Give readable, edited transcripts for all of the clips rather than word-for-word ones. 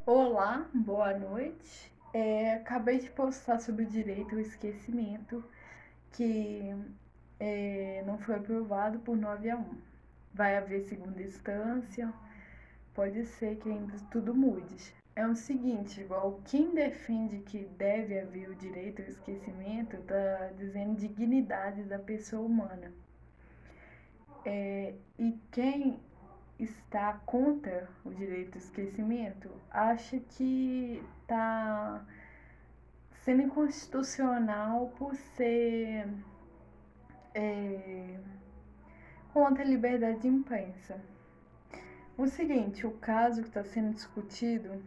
Olá, boa noite. Acabei de postar sobre o direito ao esquecimento, que não foi aprovado por 9-1. Vai haver segunda instância, pode ser que ainda tudo mude. É o seguinte, igual quem defende que deve haver o direito ao esquecimento está dizendo dignidade da pessoa humana. E quem está contra o direito ao esquecimento acha que está sendo inconstitucional por ser é, contra a liberdade de imprensa. O seguinte, o caso que está sendo discutido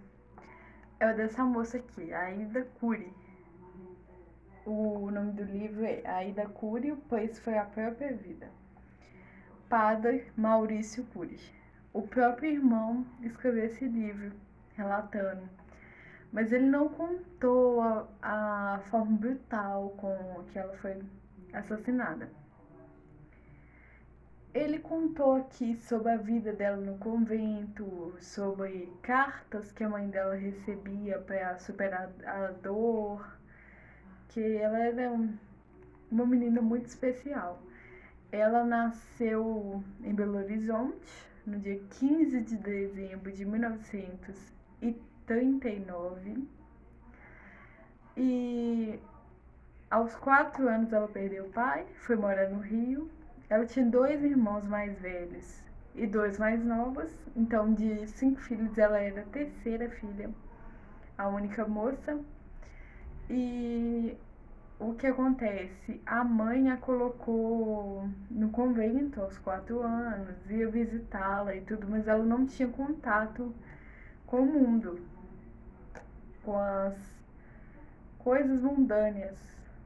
é o dessa moça aqui, Aida Cury. O nome do livro é Aida Cury, o país foi a própria vida. Padre Maurício Cury. O próprio irmão escreveu esse livro, relatando. Mas ele não contou a forma brutal com que ela foi assassinada. Ele contou aqui sobre a vida dela no convento, sobre cartas que a mãe dela recebia para superar a dor, que ela era uma menina muito especial. Ela nasceu em Belo Horizonte no dia 15 de dezembro de 1939 e aos 4 anos ela perdeu o pai, foi morar no Rio. Ela tinha 2 irmãos mais velhos e 2 mais novos, então de 5 filhos ela era a terceira filha, a única moça. E o que acontece? A mãe a colocou no convento aos 4 anos, ia visitá-la e tudo, mas ela não tinha contato com o mundo, com as coisas mundâneas,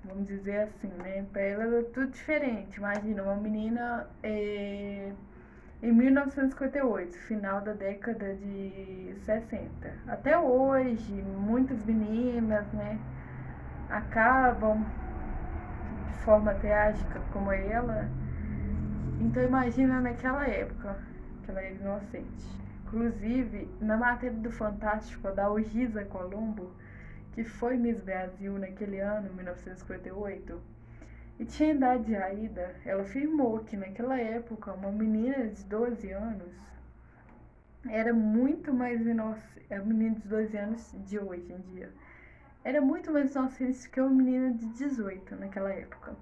vamos dizer assim, né? Pra ela era tudo diferente. Imagina, uma menina em 1958, final da década de 60. Até hoje, muitas meninas, né, acabam de forma trágica como ela. Então imagina naquela época, que ela era inocente. Inclusive, na matéria do Fantástico, da Orgiza Colombo, que foi Miss Brasil naquele ano, 1958, e tinha idade de Aida, ela afirmou que naquela época uma menina de 12 anos era muito mais inocente, a menina de 12 anos de hoje em dia, era muito mais inocente que uma menina de 18 naquela época.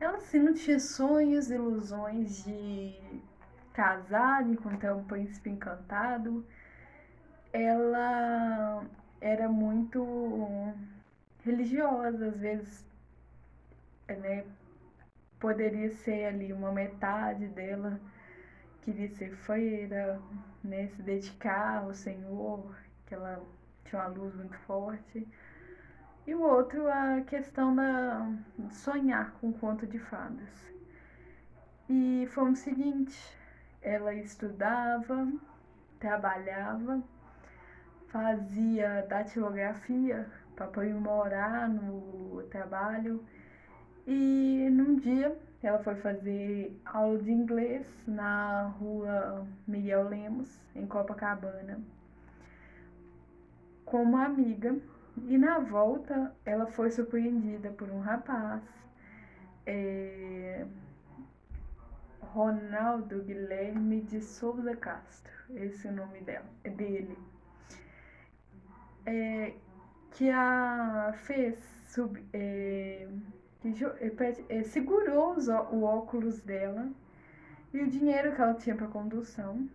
Ela assim não tinha sonhos, ilusões de casar, de encontrar um príncipe encantado. Ela era muito religiosa, às vezes, né, poderia ser ali uma metade dela queria ser freira, né, se dedicar ao Senhor, que ela tinha uma luz muito forte. E o outro, a questão de sonhar com um conto de fadas. E foi o seguinte, ela estudava, trabalhava, fazia datilografia para aprimorar no trabalho. E num dia ela foi fazer aula de inglês na rua Miguel Lemos, em Copacabana, com uma amiga. E na volta ela foi surpreendida por um rapaz, é, Ronaldo Guilherme de Souza Castro, esse é o nome dele, é, que a fez segurou o óculos dela e o dinheiro que ela tinha para condução.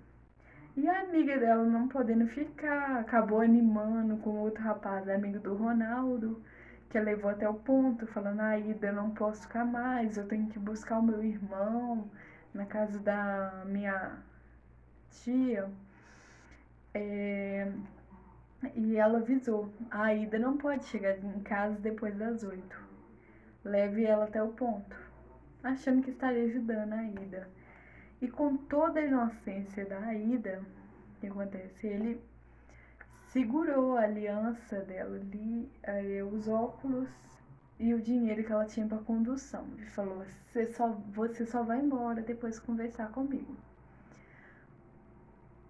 E a amiga dela, não podendo ficar, acabou animando com outro rapaz, amigo do Ronaldo, que levou até o ponto, falando: Aida, eu não posso ficar mais, eu tenho que buscar o meu irmão na casa da minha tia. É, e ela avisou: a Aida não pode chegar em casa depois das 8. Leve ela até o ponto, achando que estaria ajudando a Aida. E com toda a inocência da Aida, o que acontece? Ele segurou a aliança dela ali, os óculos e o dinheiro que ela tinha para condução. Ele falou: você só vai embora depois de conversar comigo.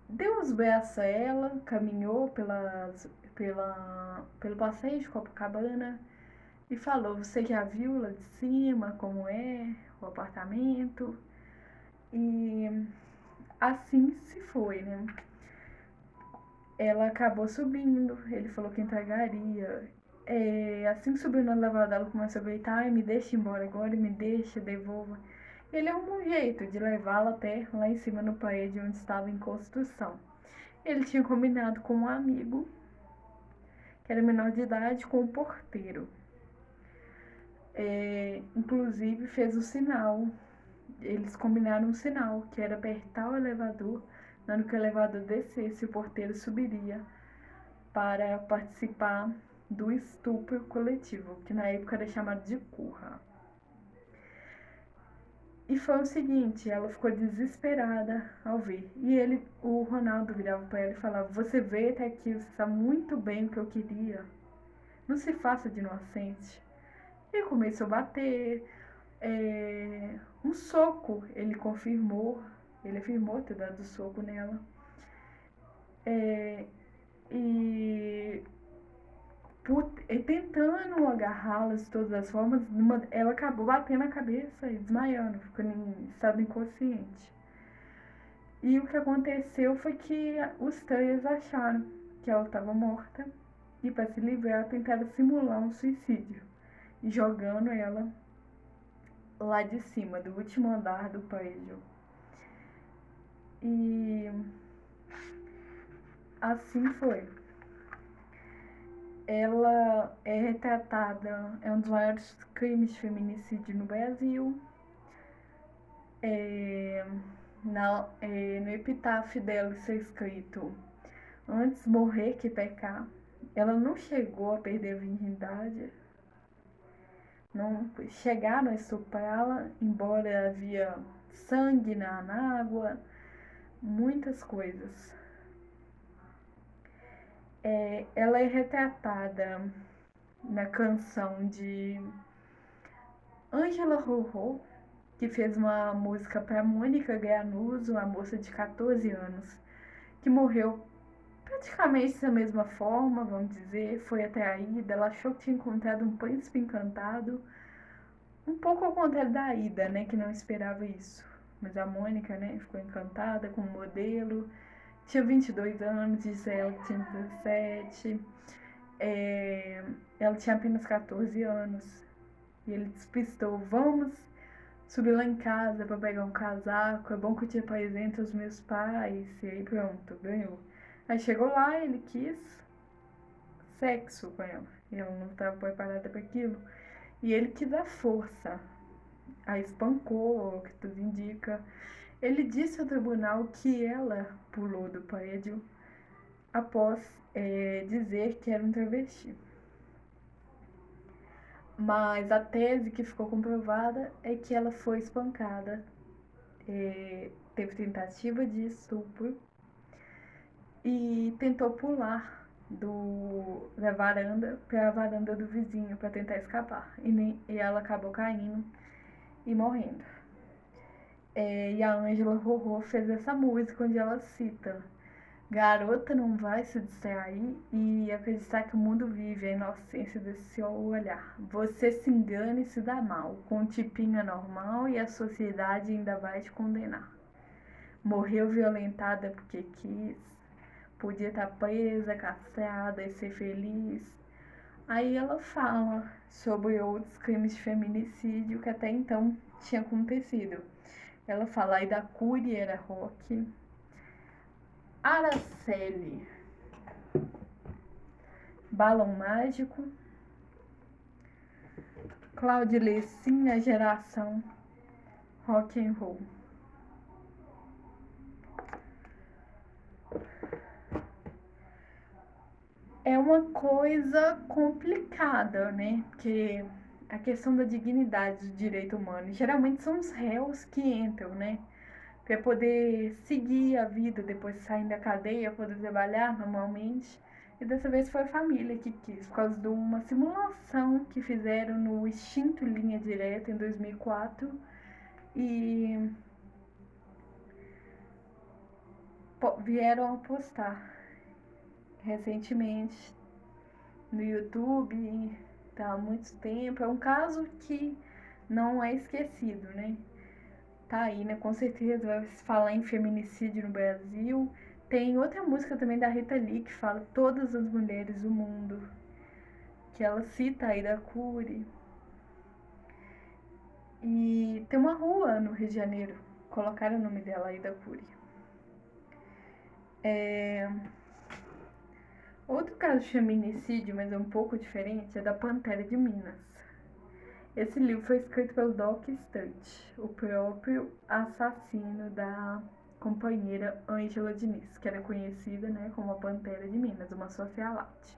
deu os braços a ela, caminhou pelo passeio de Copacabana e falou: Você já viu lá de cima como é o apartamento? E assim se foi, né? Ela acabou subindo, ele falou que entregaria. Assim que subiu no elevador, ela começou a gritar: Ai, me deixa embora agora, me deixa, devolva. Ele arrumou um jeito de levá-la até lá em cima no prédio onde estava em construção. Ele tinha combinado com um amigo, que era menor de idade, com o porteiro. Inclusive fez o sinal. Eles combinaram um sinal, que era apertar o elevador. Na hora que o elevador descesse, o porteiro subiria para participar do estupro coletivo, que na época era chamado de curra. E foi o seguinte, ela ficou desesperada ao ver. E o Ronaldo virava para ela e falava: Você veio até aqui, você sabe muito bem o que eu queria. Não se faça de inocente. E começou a bater. Um soco, ele afirmou ter dado soco nela. E tentando agarrá-las de todas as formas, ela acabou batendo a cabeça e desmaiando, ficando em estado inconsciente. E o que aconteceu foi que os três acharam que ela estava morta e, para se livrar, tentaram simular um suicídio, jogando ela lá de cima, do último andar do prédio. E assim foi. Ela é retratada, é um dos maiores crimes de feminicídio no Brasil. No epitáfio dela está escrito: Antes morrer que pecar. Ela não chegou a perder a virgindade, não chegaram a estuprá-la, embora havia sangue na água, muitas coisas. Ela é retratada na canção de Ângela Rorô, que fez uma música para Mônica Granuso, uma moça de 14 anos, que morreu praticamente da mesma forma, vamos dizer. Foi atraída, ela achou que tinha encontrado um príncipe encantado, um pouco ao contrário da Ida, né, que não esperava isso. Mas a Mônica, né, ficou encantada com o modelo. Tinha 22 anos, disse ela que tinha 17. Ela tinha apenas 14 anos. E ele despistou: Vamos subir lá em casa para pegar um casaco. É bom que eu te apresente os meus pais. E aí pronto, ganhou. Aí chegou lá, ele quis sexo com ela. E ela não estava preparada para aquilo. E ele quis a força. A espancou, o que tudo indica. Ele disse ao tribunal que ela pulou do prédio após dizer que era um travesti. Mas a tese que ficou comprovada é que ela foi espancada, teve tentativa de estupro e tentou pular da varanda para a varanda do vizinho para tentar escapar. E ela acabou caindo e morrendo. E a Ângela Rorô fez essa música onde ela cita: Garota, não vai se distrair e acreditar que o mundo vive a inocência desse seu olhar. Você se engana e se dá mal, com um tipinho anormal e a sociedade ainda vai te condenar. Morreu violentada porque quis, podia estar presa, castrada e ser feliz. Aí ela fala sobre outros crimes de feminicídio que até então tinha acontecido. Ela fala aí da Cury era rock, Araceli, Balão Mágico, Claudilei, sim, a geração rock and roll. É uma coisa complicada, né? Porque a questão da dignidade do direito humano, geralmente são os réus que entram, né? Para poder seguir a vida depois de sair da cadeia, poder trabalhar normalmente. E dessa vez foi a família que quis, por causa de uma simulação que fizeram no extinto Linha Direta em 2004. E vieram a postar recentemente no YouTube, tá há muito tempo. É um caso que não é esquecido, né? Tá aí, né? Com certeza vai se falar em feminicídio no Brasil. Tem outra música também da Rita Lee que fala Todas as Mulheres do Mundo, que ela cita a Aida Cury. E tem uma rua no Rio de Janeiro, colocaram o nome dela, Aida Cury. Outro caso de feminicídio, mas é um pouco diferente, é da Pantera de Minas. Esse livro foi escrito pelo Doc Stutt, o próprio assassino da companheira Ângela Diniz, que era conhecida, né, como a Pantera de Minas, uma socialite.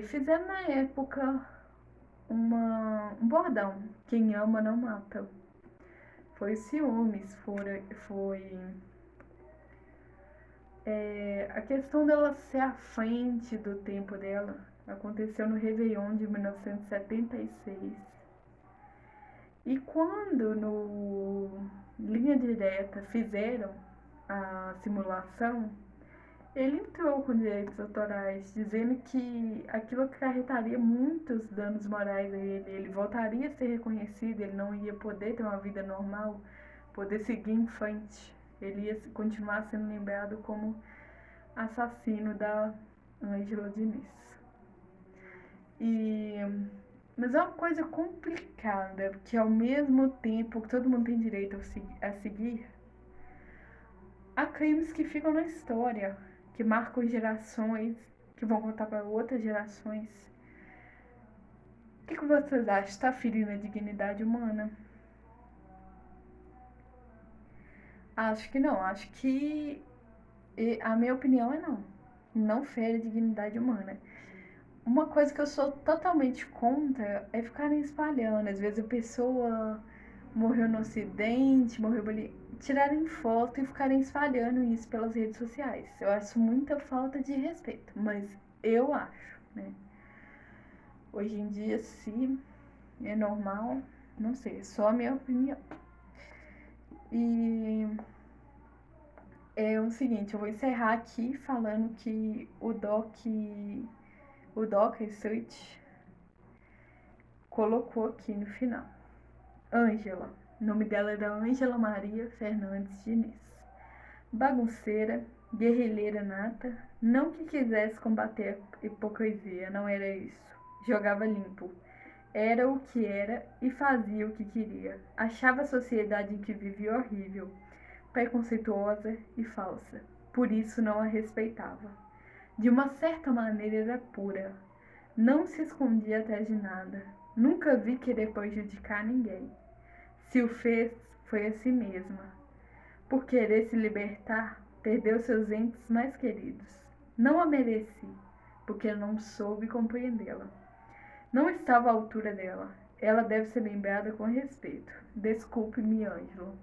Fizeram na época um bordão: quem ama não mata. Foi ciúmes, foi a questão dela ser à frente do tempo dela. Aconteceu no Réveillon de 1976. E quando no Linha Direta fizeram a simulação, ele entrou com direitos autorais, dizendo que aquilo acarretaria muitos danos morais a ele. Ele voltaria a ser reconhecido, ele não ia poder ter uma vida normal, poder seguir em frente. Ele ia continuar sendo lembrado como assassino da Ângela Diniz. Mas é uma coisa complicada, porque ao mesmo tempo que todo mundo tem direito a seguir, há crimes que ficam na história, que marcam gerações, que vão contar para outras gerações. O que vocês acham? Está ferindo a dignidade humana? Acho que não. Acho que a minha opinião é não. Não fere a dignidade humana. Uma coisa que eu sou totalmente contra é ficarem espalhando. Às vezes a pessoa morreu no acidente, morreu ali, tirarem foto e ficarem espalhando isso pelas redes sociais. Eu acho muita falta de respeito, mas eu acho, né? Hoje em dia, se é normal, não sei, é só a minha opinião. E é o seguinte, eu vou encerrar aqui falando que o Doc Research colocou aqui no final. Ângela. O nome dela era Ângela Maria Fernandes Diniz. Bagunceira, guerrilheira nata, não que quisesse combater a hipocrisia, não era isso. Jogava limpo. Era o que era e fazia o que queria. Achava a sociedade em que vivia horrível, preconceituosa e falsa. Por isso não a respeitava. De uma certa maneira era pura. Não se escondia atrás de nada. Nunca vi querer prejudicar ninguém. Se o fez, foi a si mesma. Por querer se libertar, perdeu seus entes mais queridos. Não a mereci, porque não soube compreendê-la. Não estava à altura dela. Ela deve ser lembrada com respeito. Desculpe-me, Ângelo.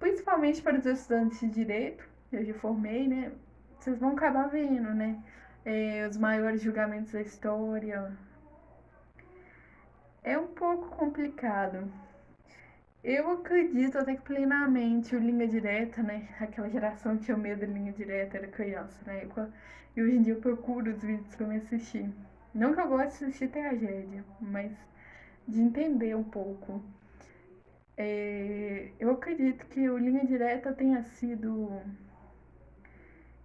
Principalmente para os estudantes de direito, eu já formei, né? Vocês vão acabar vendo, né? Os maiores julgamentos da história. É um pouco complicado. Eu acredito até que plenamente o Linha Direta, né? Aquela geração que tinha medo de Linha Direta, era criança na época. E hoje em dia eu procuro os vídeos pra me assistir. Não que eu goste de assistir tragédia, mas de entender um pouco. Eu acredito que o Linha Direta tenha sido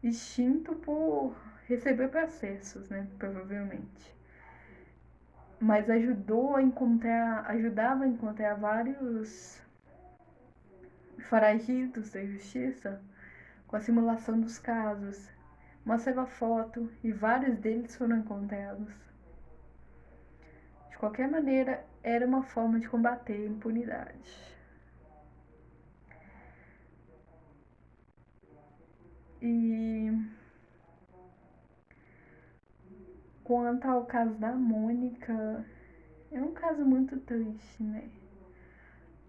extinto por receber processos, né? Provavelmente. Mas ajudava a encontrar vários foragidos da justiça com a simulação dos casos. Mostrava foto e vários deles foram encontrados. De qualquer maneira, era uma forma de combater a impunidade. E quanto ao caso da Mônica, é um caso muito triste, né?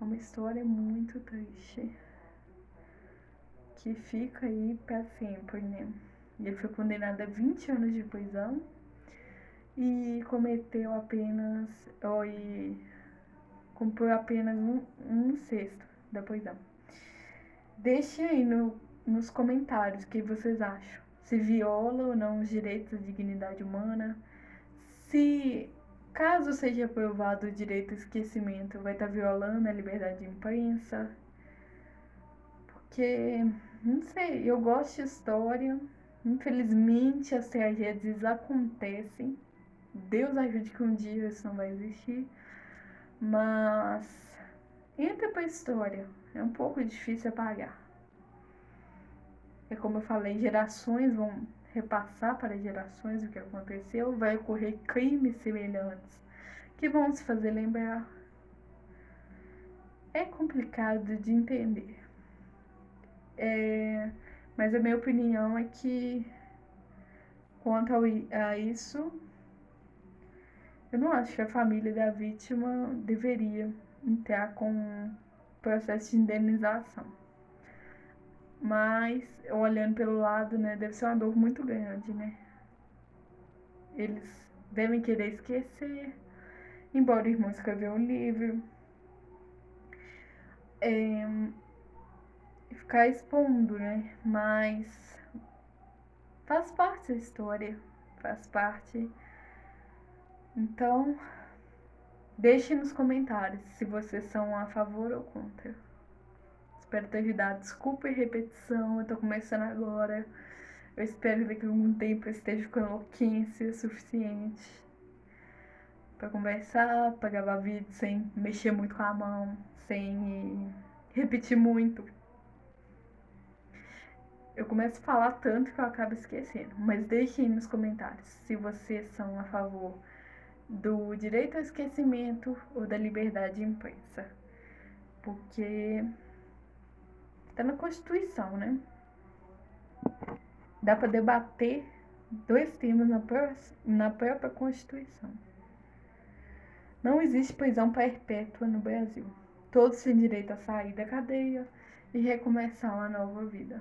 É uma história muito triste. Que fica aí pra sempre, né? Ele foi condenado a 20 anos de prisão e cometeu apenas. E cumpriu apenas um sexto da prisão. Deixe aí nos comentários o que vocês acham. Se viola ou não os direitos da dignidade humana. Se, caso seja aprovado o direito ao esquecimento, vai estar violando a liberdade de imprensa. Porque, não sei, eu gosto de história. Infelizmente, as tragédias acontecem. Deus ajude que um dia isso não vai existir. Mas entra pra história. É um pouco difícil apagar. É como eu falei, gerações vão repassar para gerações o que aconteceu. Vai ocorrer crimes semelhantes que vão se fazer lembrar. É complicado de entender. Mas a minha opinião é que, quanto a isso, eu não acho que a família da vítima deveria entrar com um processo de indenização. Mas, olhando pelo lado, né, deve ser uma dor muito grande, né? Eles devem querer esquecer, embora o irmão escreveu um livro. Ficar expondo, né? Mas faz parte da história, faz parte. Então, deixe nos comentários se vocês são a favor ou contra. Espero ter ajudado. Desculpa a repetição, eu tô começando agora. Eu espero que daqui a algum tempo eu esteja com eloquência suficiente pra conversar, pra gravar vídeo sem mexer muito com a mão, sem repetir muito. Eu começo a falar tanto que eu acabo esquecendo. Mas deixem aí nos comentários se vocês são a favor do direito ao esquecimento ou da liberdade de imprensa. Porque tá na Constituição, né? Dá pra debater dois temas na própria Constituição. Não existe prisão perpétua no Brasil. Todos têm direito a sair da cadeia e recomeçar uma nova vida.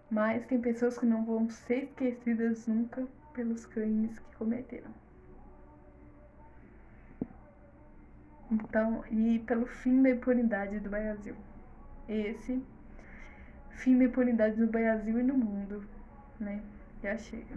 Mas tem pessoas que não vão ser esquecidas nunca pelos crimes que cometeram. Então, e pelo fim da impunidade do Brasil. Esse fim da impunidade no Brasil e no mundo, né? Já chega.